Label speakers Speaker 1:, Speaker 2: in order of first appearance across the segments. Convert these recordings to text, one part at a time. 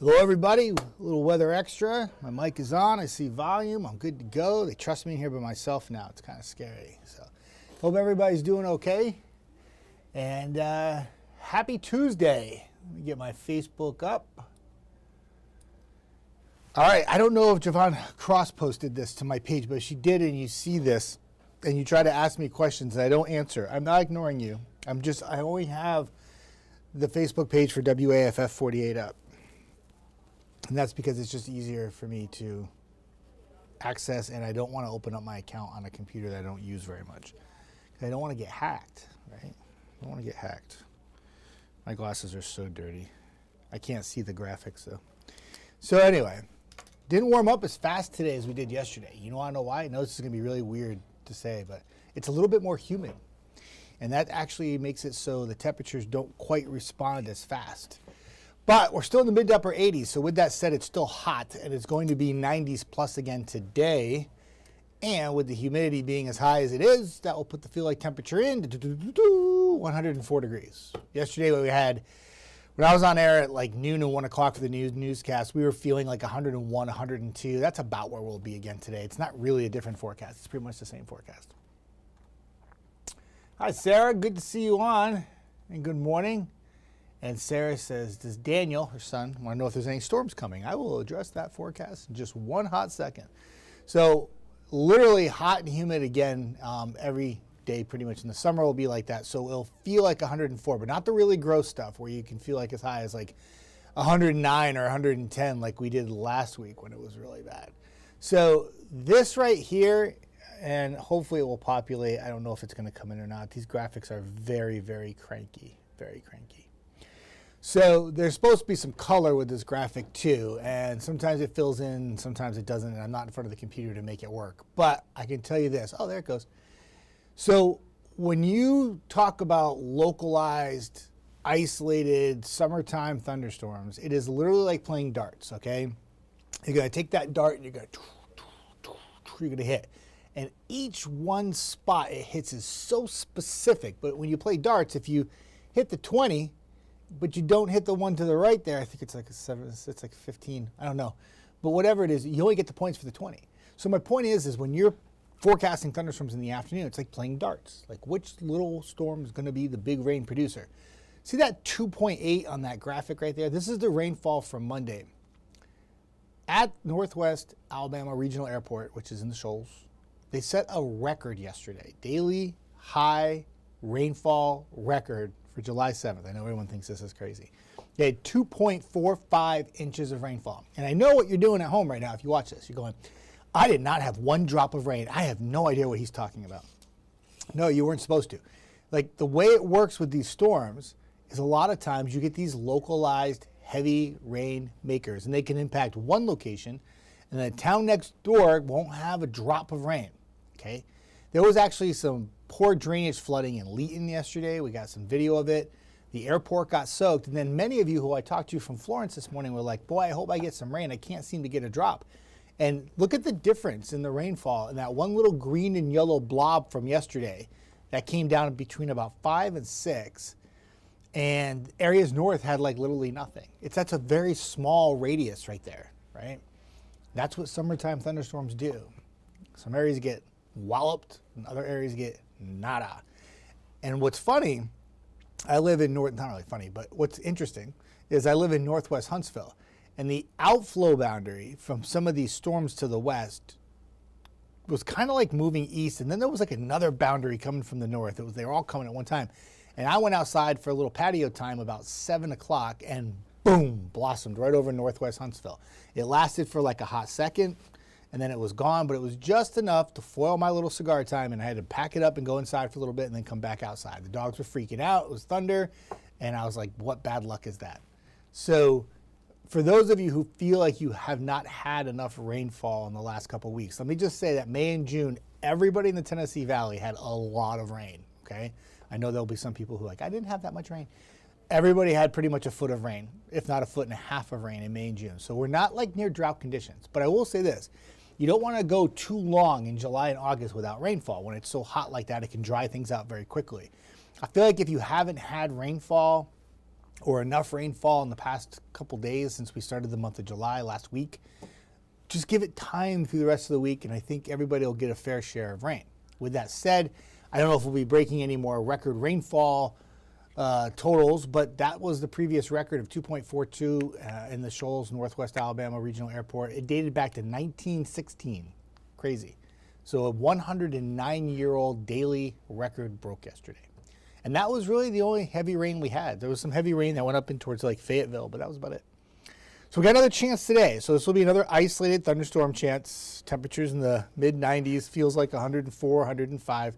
Speaker 1: Hello everybody, a little weather extra. My mic is on, I see volume, I'm good to go. They trust me in here by myself now, it's kind of scary. So, hope everybody's doing okay. And happy Tuesday. Let me get my Facebook up. All right, I don't know if Javon Cross posted this to my page, but if she did and you see this and you try to ask me questions and I don't answer, I'm not ignoring you. I only have the Facebook page for WAFF 48 up. And that's because it's just easier for me to access, and I don't want to open up my account on a computer that I don't use very much. I don't want to get hacked, right? I don't want to get hacked. My glasses are so dirty. I can't see the graphics though. So anyway, didn't warm up as fast today as we did yesterday. You want to know why? I know this is going to be really weird to say, but it's a little bit more humid. And that actually makes it so the temperatures don't quite respond as fast. But we're still in the mid to upper 80s, so with that said, it's still hot, and it's going to be 90s plus again today. And with the humidity being as high as it is, that will put the feel like temperature in 104 degrees. Yesterday when I was on air at like noon and 1 o'clock for the newscast, we were feeling like 101, 102. That's about where we'll be again today. It's not really a different forecast. It's pretty much the same forecast. Hi, Sarah. Good to see you on, and good morning. And Sarah says, does Daniel, her son, want to know if there's any storms coming? I will address that forecast in just one hot second. So literally hot and humid again every day pretty much. In the summer will be like that. So it'll feel like 104, but not the really gross stuff where you can feel like as high as like 109 or 110 like we did last week when it was really bad. So this right here, and hopefully it will populate. I don't know if it's going to come in or not. These graphics are very, very cranky, very cranky. So there's supposed to be some color with this graphic too, and sometimes it fills in, sometimes it doesn't, and I'm not in front of the computer to make it work. But I can tell you this. Oh, there it goes. So when you talk about localized, isolated summertime thunderstorms, it is literally like playing darts, okay? You're going to take that dart and you're going to hit. And each one spot it hits is so specific. But when you play darts, if you hit the 20, but you don't hit the one to the right there, I think it's like a 7, it's like 15, I don't know. But whatever it is, you only get the points for the 20. So my point is when you're forecasting thunderstorms in the afternoon, it's like playing darts. Like which little storm is going to be the big rain producer? See that 2.8 on that graphic right there? This is the rainfall from Monday. At Northwest Alabama Regional Airport, which is in the Shoals, they set a record yesterday. Daily high rainfall record for July 7th. I know everyone thinks this is crazy. They had 2.45 inches of rainfall. And I know what you're doing at home right now if you watch this. You're going, I did not have one drop of rain. I have no idea what he's talking about. No, you weren't supposed to. Like the way it works with these storms is a lot of times you get these localized heavy rain makers, and they can impact one location, and the town next door won't have a drop of rain, okay? There was actually some poor drainage flooding in Leeton yesterday. We got some video of it. The airport got soaked. And then many of you who I talked to from Florence this morning were like, boy, I hope I get some rain. I can't seem to get a drop. And look at the difference in the rainfall and that one little green and yellow blob from yesterday that came down between about 5 and 6. And areas north had like literally nothing. That's a very small radius right there, right? That's what summertime thunderstorms do. Some areas get walloped and other areas get nada. And what's funny, I live in not really funny, but what's interesting is I live in Northwest Huntsville, and the outflow boundary from some of these storms to the west was kind of like moving east, and then there was like another boundary coming from the north. They were all coming at one time. And I went outside for a little patio time about 7 o'clock and boom, blossomed right over Northwest Huntsville. It lasted for like a hot second, and then it was gone, but it was just enough to foil my little cigar time, and I had to pack it up and go inside for a little bit and then come back outside. The dogs were freaking out. It was thunder, and I was like, what bad luck is that? So for those of you who feel like you have not had enough rainfall in the last couple of weeks, let me just say that May and June, everybody in the Tennessee Valley had a lot of rain, okay? I know there'll be some people who are like, I didn't have that much rain. Everybody had pretty much a foot of rain, if not a foot and a half of rain in May and June. So we're not like near drought conditions. But I will say this. You don't want to go too long in July and August without rainfall. When it's so hot like that, it can dry things out very quickly. I feel like if you haven't had rainfall or enough rainfall in the past couple days since we started the month of July last week. Just give it time through the rest of the week, and I think everybody will get a fair share of rain. With that said, I don't know if we'll be breaking any more record rainfall totals, but that was the previous record of 2.42 in the Shoals, Northwest Alabama Regional Airport. It dated back to 1916. Crazy. So a 109-year-old daily record broke yesterday. And that was really the only heavy rain we had. There was some heavy rain that went up in towards like Fayetteville, but that was about it. So we got another chance today. So this will be another isolated thunderstorm chance. Temperatures in the mid-90s, feels like 104, 105.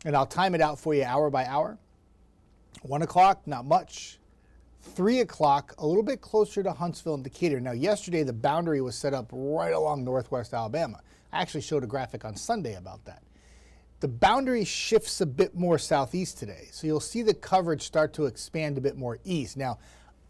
Speaker 1: And I'll time it out for you hour by hour. 1 o'clock, not much. 3 o'clock, a little bit closer to Huntsville and Decatur. Now, yesterday, the boundary was set up right along northwest Alabama. I actually showed a graphic on Sunday about that. The boundary shifts a bit more southeast today. So you'll see the coverage start to expand a bit more east. Now,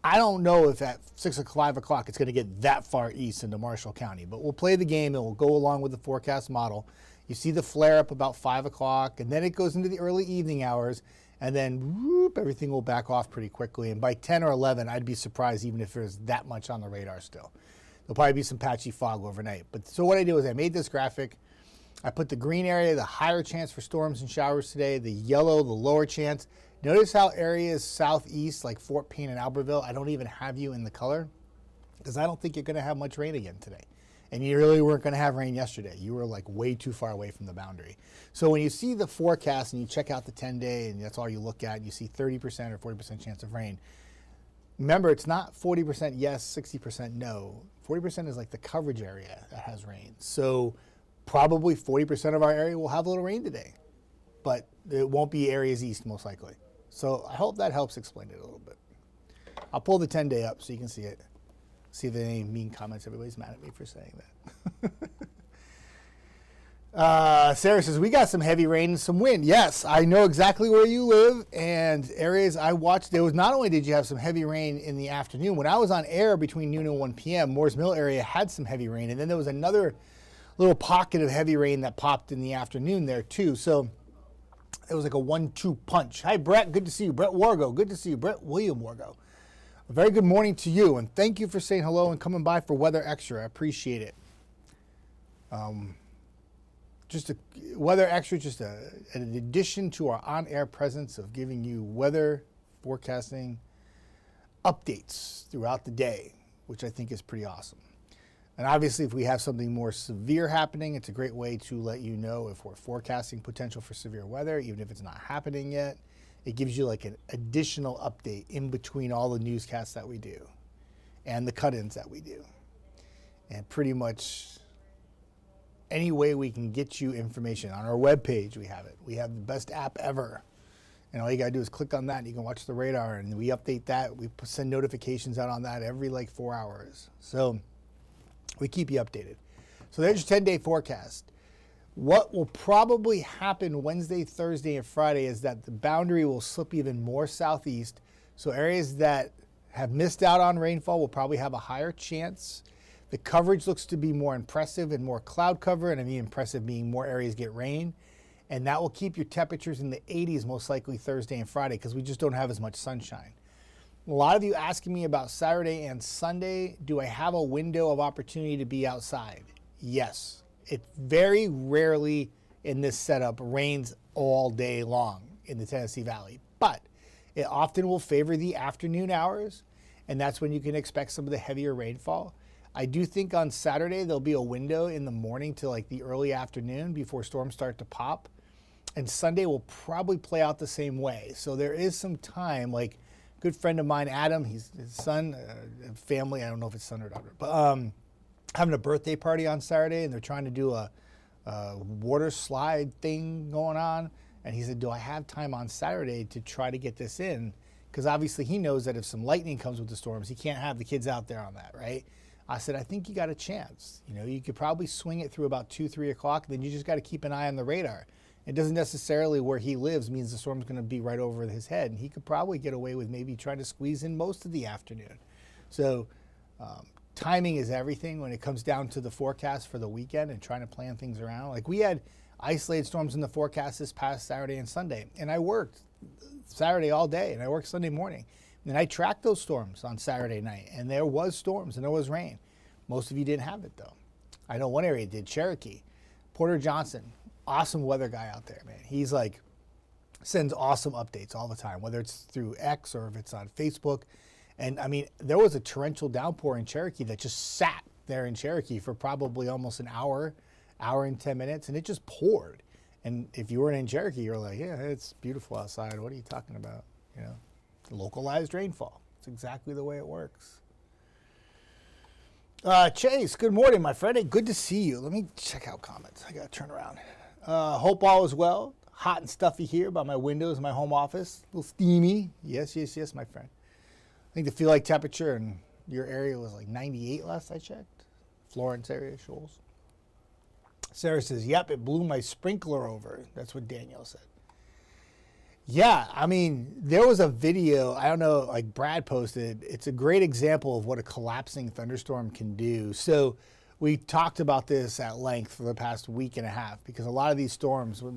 Speaker 1: I don't know if at 6 o'clock, 5 o'clock, it's going to get that far east into Marshall County, but we'll play the game and we'll go along with the forecast model. You see the flare up about 5 o'clock, and then it goes into the early evening hours, and then whoop, everything will back off pretty quickly. And by 10 or 11, I'd be surprised even if there's that much on the radar still. There'll probably be some patchy fog overnight. But so what I did was I made this graphic. I put the green area, the higher chance for storms and showers today, the yellow, the lower chance. Notice how areas southeast like Fort Payne and Albertville, I don't even have you in the color because I don't think you're going to have much rain again today. And you really weren't going to have rain yesterday. You were like way too far away from the boundary. So when you see the forecast and you check out the 10-day and that's all you look at, and you see 30% or 40% chance of rain, remember, it's not 40% yes, 60% no. 40% is like the coverage area that has rain. So probably 40% of our area will have a little rain today, but it won't be areas east most likely. So I hope that helps explain it a little bit. I'll pull the 10-day up so you can see it. See if there are any mean comments. Everybody's mad at me for saying that. Sarah says, we got some heavy rain and some wind. Yes, I know exactly where you live and areas I watched. There was not only did you have some heavy rain in the afternoon. When I was on air between noon and 1 p.m., Moores Mill area had some heavy rain. And then there was another little pocket of heavy rain that popped in the afternoon there too. So it was like a 1-2 punch. Hi, Brett. Good to see you. Brett Wargo. Good to see you. Brett William Wargo. A very good morning to you, and thank you for saying hello and coming by for Weather Extra. I appreciate it. Weather Extra, an addition to our on-air presence of giving you weather forecasting updates throughout the day, which I think is pretty awesome. And obviously, if we have something more severe happening, it's a great way to let you know if we're forecasting potential for severe weather, even if it's not happening yet. It gives you like an additional update in between all the newscasts that we do and the cut-ins that we do. And pretty much any way we can get you information. On our webpage, we have it. We have the best app ever. And all you got to do is click on that and you can watch the radar, and we update that. We send notifications out on that every like 4 hours. So we keep you updated. So there's your 10-day forecast. What will probably happen Wednesday, Thursday, and Friday is that the boundary will slip even more southeast. So areas that have missed out on rainfall will probably have a higher chance. The coverage looks to be more impressive and more cloud cover, and I mean impressive being more areas get rain. And that will keep your temperatures in the 80s most likely Thursday and Friday because we just don't have as much sunshine. A lot of you asking me about Saturday and Sunday, do I have a window of opportunity to be outside? Yes. It very rarely in this setup rains all day long in the Tennessee Valley, but it often will favor the afternoon hours, and that's when you can expect some of the heavier rainfall. I do think on Saturday there'll be a window in the morning to like the early afternoon before storms start to pop, and Sunday will probably play out the same way. So there is some time, like a good friend of mine, Adam, his son, family, I don't know if it's son or daughter, but having a birthday party on Saturday, and they're trying to do a water slide thing going on. And he said, do I have time on Saturday to try to get this in? Because obviously he knows that if some lightning comes with the storms, he can't have the kids out there on that, right? I said, I think you got a chance. You know, you could probably swing it through about 2, 3 o'clock. Then you just got to keep an eye on the radar. It doesn't necessarily where he lives means the storm's going to be right over his head. And he could probably get away with maybe trying to squeeze in most of the afternoon. So, timing is everything when it comes down to the forecast for the weekend and trying to plan things around. Like we had isolated storms in the forecast this past Saturday and Sunday, and I worked Saturday all day and I worked Sunday morning. And I tracked those storms on Saturday night, and there was storms and there was rain. Most of you didn't have it though. I know one area did, Cherokee. Porter Johnson, awesome weather guy out there, man. He's like, sends awesome updates all the time, whether it's through X or if it's on Facebook. And I mean, there was a torrential downpour in Cherokee that just sat there in Cherokee for probably almost an hour and 10 minutes, and it just poured. And if you weren't in Cherokee, you're like, yeah, it's beautiful outside. What are you talking about? You know, localized rainfall. It's exactly the way it works. Chase, good morning, my friend. Hey, good to see you. Let me check out comments. I got to turn around. Hope all is well. Hot and stuffy here by my windows in my home office. A little steamy. Yes, my friend. I think the feel like temperature in your area was like 98 last I checked. Florence area, Shoals. Sarah says, yep, it blew my sprinkler over. That's what Danielle said. Yeah, I mean, there was a video, I don't know, like Brad posted. It's a great example of what a collapsing thunderstorm can do. So we talked about this at length for the past week and a half, because a lot of these storms, when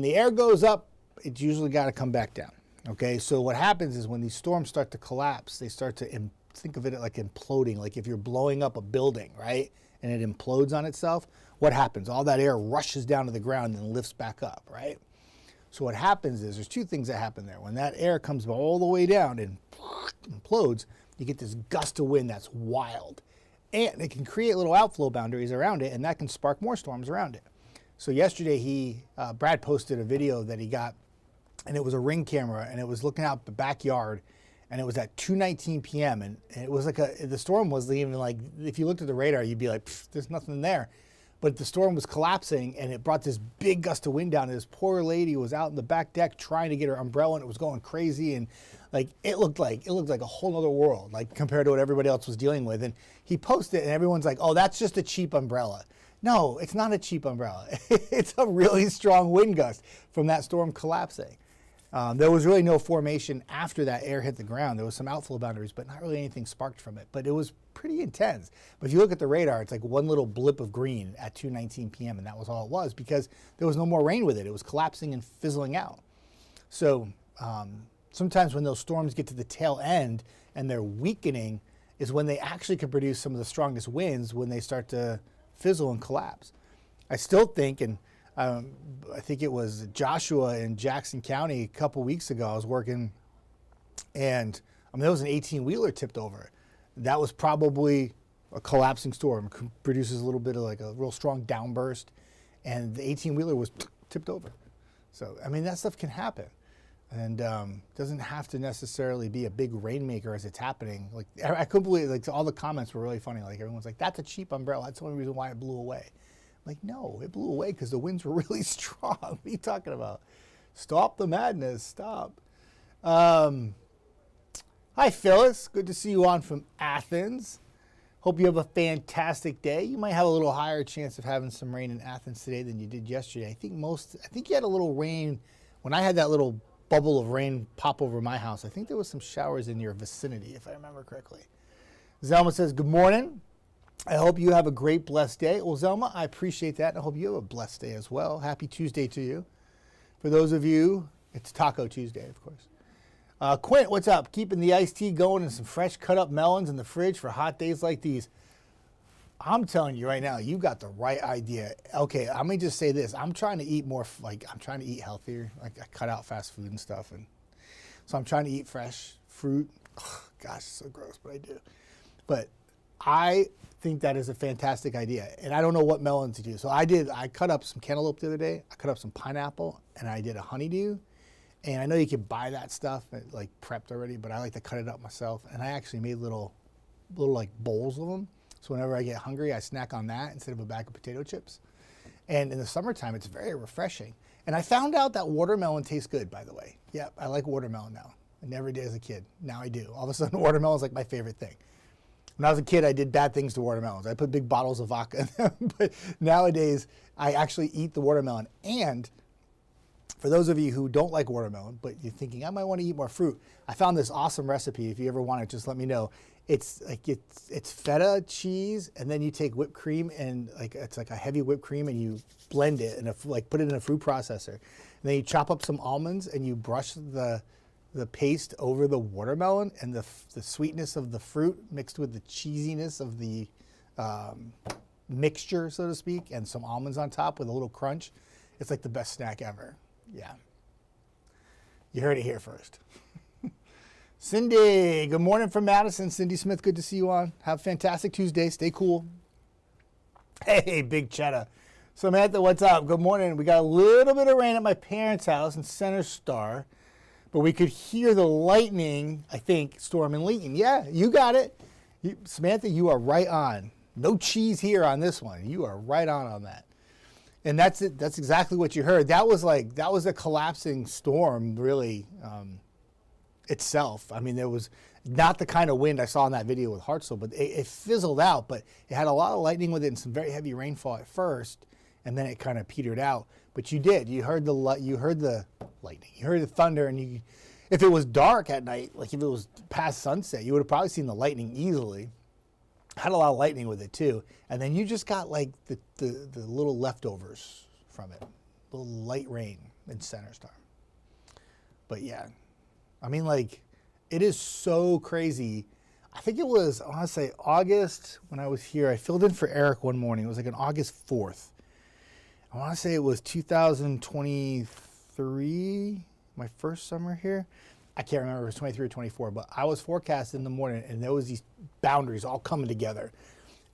Speaker 1: the air goes up, it's usually got to come back down. Okay, so what happens is when these storms start to collapse, they start to think of it like imploding, like if you're blowing up a building, right? And it implodes on itself, what happens? All that air rushes down to the ground and lifts back up, right? So what happens is there's two things that happen there. When that air comes all the way down and implodes, you get this gust of wind that's wild. And it can create little outflow boundaries around it, and that can spark more storms around it. So yesterday, Brad posted a video that he got, and it was a Ring camera, and it was looking out the backyard, and it was at 2:19 p.m. And it was like the storm wasn't even like, if you looked at the radar, you'd be like, there's nothing there. But the storm was collapsing, and it brought this big gust of wind down, and this poor lady was out in the back deck trying to get her umbrella, and it was going crazy, and like it looked like a whole other world, like compared to what everybody else was dealing with. And he posted it, and everyone's like, oh, that's just a cheap umbrella. No, it's not a cheap umbrella. It's a really strong wind gust from that storm collapsing. There was really no formation after that air hit the ground. There was some outflow boundaries, but not really anything sparked from it. But it was pretty intense. But if you look at the radar, it's like one little blip of green at 2:19 p.m. and that was all it was, because there was no more rain with it. It was collapsing and fizzling out. So sometimes when those storms get to the tail end and they're weakening is when they actually can produce some of the strongest winds, when they start to fizzle and collapse. I still think, and I think it was Joshua in Jackson County a couple weeks ago, I was working, and there was an 18-wheeler tipped over. That was probably a collapsing storm. Produces a little bit of like a real strong downburst, and the 18-wheeler was tipped over. So, I mean, that stuff can happen. And doesn't have to necessarily be a big rainmaker as it's happening. Like, I couldn't believe, like, all the comments were really funny. Like, everyone's like, that's a cheap umbrella. That's the only reason why it blew away. Like, no, it blew away because the winds were really strong. What are you talking about? Stop the madness. Stop. Hi, Phyllis. Good to see you on from Athens. Hope you have a fantastic day. You might have a little higher chance of having some rain in Athens today than you did yesterday. I think you had a little rain. When I had that little bubble of rain pop over my house, I think there was some showers in your vicinity, if I remember correctly. Zelma says, good morning. I hope you have a great, blessed day. Well, Zelma, I appreciate that, and I hope you have a blessed day as well. Happy Tuesday to you. For those of you, it's Taco Tuesday, of course. Quint, what's up? Keeping the iced tea going and some fresh cut-up melons in the fridge for hot days like these. I'm telling you right now, you got the right idea. Okay, let me just say this. I'm trying to eat more, I'm trying to eat healthier. Like, I cut out fast food and stuff, and so I'm trying to eat fresh fruit. Ugh, gosh, it's so gross, but I do. But I think that is a fantastic idea, and I don't know what melon to do. So I cut up some cantaloupe the other day. I cut up some pineapple, and I did a honeydew. And I know you can buy that stuff like prepped already, but I like to cut it up myself. And I actually made little like bowls of them. So whenever I get hungry, I snack on that instead of a bag of potato chips. And in the summertime, it's very refreshing. And I found out that watermelon tastes good, by the way. Yeah, I like watermelon now. I never did as a kid. Now I do. All of a sudden, watermelon is like my favorite thing. When I was a kid, I did bad things to watermelons. I put big bottles of vodka in them. But nowadays, I actually eat the watermelon. And for those of you who don't like watermelon, but you're thinking, I might want to eat more fruit, I found this awesome recipe. If you ever want it, just let me know. It's feta cheese, and then you take whipped cream, and it's like a heavy whipped cream, and you blend it and put it in a food processor. And then you chop up some almonds, and you brush the the paste over the watermelon and the sweetness of the fruit mixed with the cheesiness of the mixture, so to speak, and some almonds on top with a little crunch. It's like the best snack ever. Yeah. You heard it here first. Cindy, good morning from Madison. Cindy Smith, good to see you on. Have a fantastic Tuesday. Stay cool. Hey, Big Cheddar. Samantha, what's up? Good morning. We got a little bit of rain at my parents' house in Center Star, but we could hear the lightning, I think, storm in Leeton. Yeah, you got it. Samantha, you are right on. No cheese here on this one. You are right on that. And that's it. That's exactly what you heard. That was a collapsing storm, really, itself. I mean, there was not the kind of wind I saw in that video with Hartsel, but it fizzled out. But it had a lot of lightning with it and some very heavy rainfall at first, and then it kind of petered out. But you did. You heard the lightning. You heard the thunder, and if it was dark at night, like if it was past sunset, you would have probably seen the lightning easily. Had a lot of lightning with it too, and then you just got like the little leftovers from it, little light rain in Center Star. But yeah, I mean, like, it is so crazy. I think it was, I want to say August when I was here. I filled in for Eric one morning. It was like on August 4th. I want to say it was 2023, my first summer here. I can't remember if it was 23 or 24, but I was forecast in the morning, and there was these boundaries all coming together,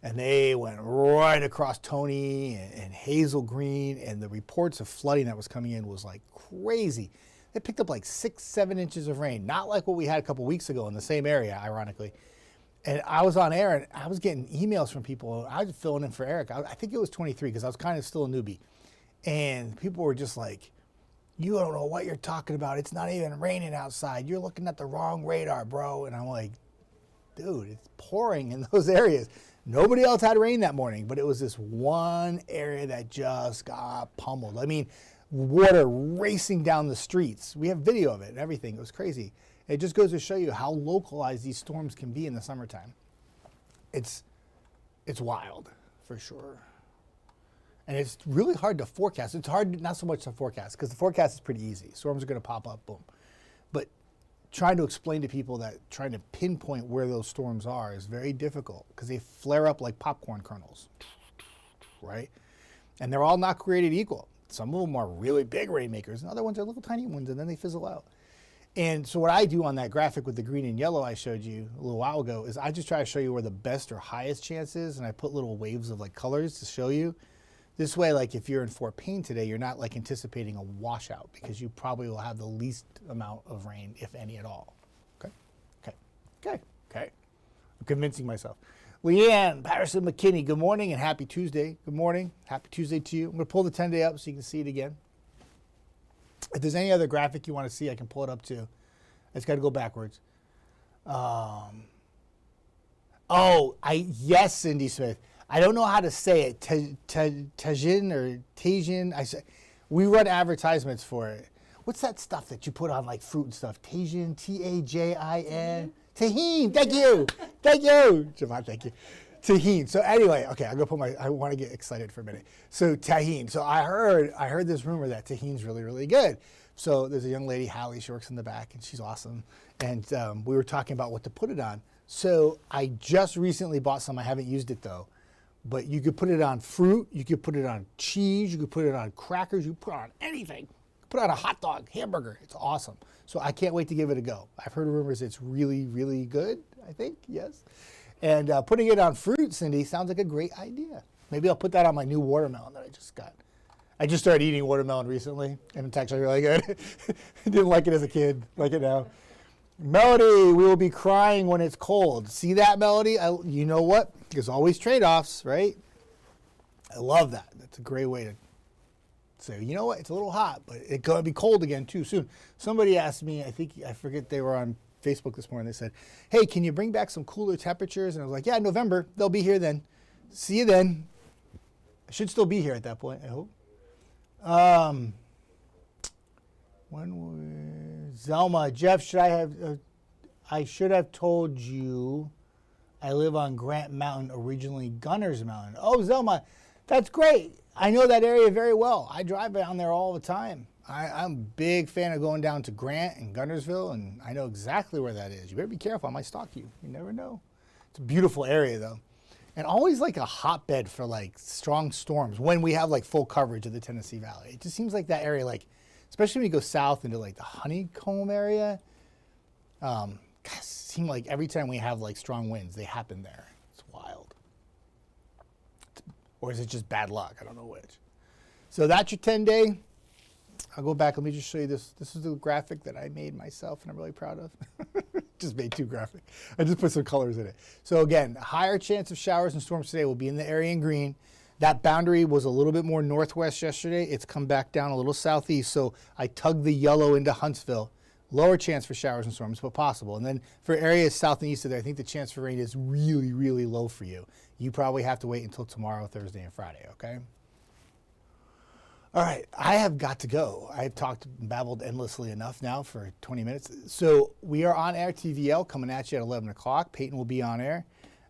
Speaker 1: and they went right across Tony and Hazel Green, and the reports of flooding that was coming in was like crazy. They picked up like 6-7 inches of rain, not like what we had a couple weeks ago in the same area, ironically. And I was on air, and I was getting emails from people. I was filling in for Eric. I think it was 23 because I was kind of still a newbie, and people were just like, "You don't know what you're talking about. It's not even raining outside. You're looking at the wrong radar, bro." And I'm like, dude, it's pouring in those areas. Nobody else had rain that morning, but it was this one area that just got pummeled. I mean, water racing down the streets. We have video of it and everything. It was crazy. It just goes to show you how localized these storms can be in the summertime. It's wild, for sure. And it's really hard to forecast. It's hard not so much to forecast, because the forecast is pretty easy. Storms are going to pop up, boom. But trying to explain to people that trying to pinpoint where those storms are is very difficult, because they flare up like popcorn kernels, right? And they're all not created equal. Some of them are really big rainmakers, and other ones are little tiny ones, and then they fizzle out. And so what I do on that graphic with the green and yellow I showed you a little while ago is I just try to show you where the best or highest chance is, and I put little waves of like colors to show you. This way, like if you're in Fort Payne today, you're not like anticipating a washout, because you probably will have the least amount of rain, if any at all. Okay. I'm convincing myself. Leanne Patterson McKinney, good morning and happy Tuesday. Good morning. Happy Tuesday to you. I'm going to pull the 10-day up so you can see it again. If there's any other graphic you want to see, I can pull it up too. I just got to go backwards. Yes, Cindy Smith. I don't know how to say it. Tajin or Tajin. We run advertisements for it. What's that stuff that you put on like fruit and stuff? Tajin, Tajin. Tajin. Thank you. Javon, thank you. Tajin. So anyway, okay, I want to get excited for a minute. So Tajin. So I heard this rumor that Tajin's really, really good. So there's a young lady, Hallie, she works in the back, and she's awesome. And we were talking about what to put it on. So I just recently bought some. I haven't used it though. But you could put it on fruit, you could put it on cheese, you could put it on crackers, you could put it on anything. Put it on a hot dog, hamburger. It's awesome. So I can't wait to give it a go. I've heard rumors it's really, really good, I think, yes. And putting it on fruit, Cindy, sounds like a great idea. Maybe I'll put that on my new watermelon that I just got. I just started eating watermelon recently, and it's actually really good. I didn't like it as a kid, like it now. Melody, we will be crying when it's cold. See that, Melody? You know what? There's always trade-offs, right? I love that. That's a great way to say, you know what? It's a little hot, but it's going to be cold again too soon. Somebody asked me, I forget, they were on Facebook this morning. They said, hey, can you bring back some cooler temperatures? And I was like, yeah, November. They'll be here then. See you then. I should still be here at that point, I hope. Zelma, Jeff, I should have told you I live on Grant Mountain, originally Gunners Mountain. Oh, Zelma, that's great. I know that area very well. I drive down there all the time. I'm a big fan of going down to Grant and Guntersville, and I know exactly where that is. You better be careful. I might stalk you. You never know. It's a beautiful area, though. And always like a hotbed for like strong storms when we have like full coverage of the Tennessee Valley. It just seems like that area, like, especially when you go south into like the Honeycomb area, seem like every time we have like strong winds, they happen there. It's wild. Or is it just bad luck? I don't know which. So that's your 10-day. I'll go back. Let me just show you this. This is the graphic that I made myself and I'm really proud of. Just made too graphic. I just put some colors in it. So again, higher chance of showers and storms today will be in the area in green. That boundary was a little bit more northwest yesterday. It's come back down a little southeast. So I tugged the yellow into Huntsville. Lower chance for showers and storms, but possible. And then for areas south and east of there, I think the chance for rain is really, really low for you. You probably have to wait until tomorrow, Thursday, and Friday, okay? All right, I have got to go. I've talked and babbled endlessly enough now for 20 minutes. So we are on air, TVL, coming at you at 11 o'clock. Peyton will be on air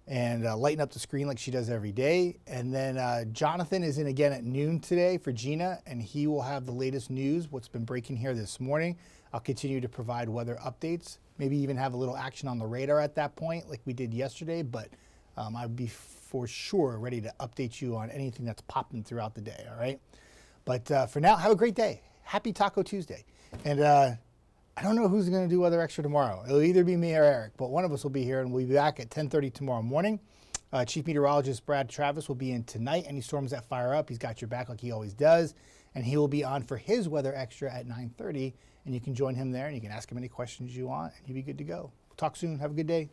Speaker 1: and lighten up the screen like she does every day. And then Jonathan is in again at noon today for Gina, and he will have the latest news, what's been breaking here this morning. I'll continue to provide weather updates, maybe even have a little action on the radar at that point like we did yesterday, but I'll be for sure ready to update you on anything that's popping throughout the day, all right? But for now, have a great day. Happy Taco Tuesday. And I don't know who's going to do Weather Extra tomorrow. It'll either be me or Eric, but one of us will be here, and we'll be back at 10:30 tomorrow morning. Chief Meteorologist Brad Travis will be in tonight. Any storms that fire up, he's got your back like he always does. And he will be on for his Weather Extra at 9:30, and you can join him there, and you can ask him any questions you want, and he'll be good to go. Talk soon. Have a good day.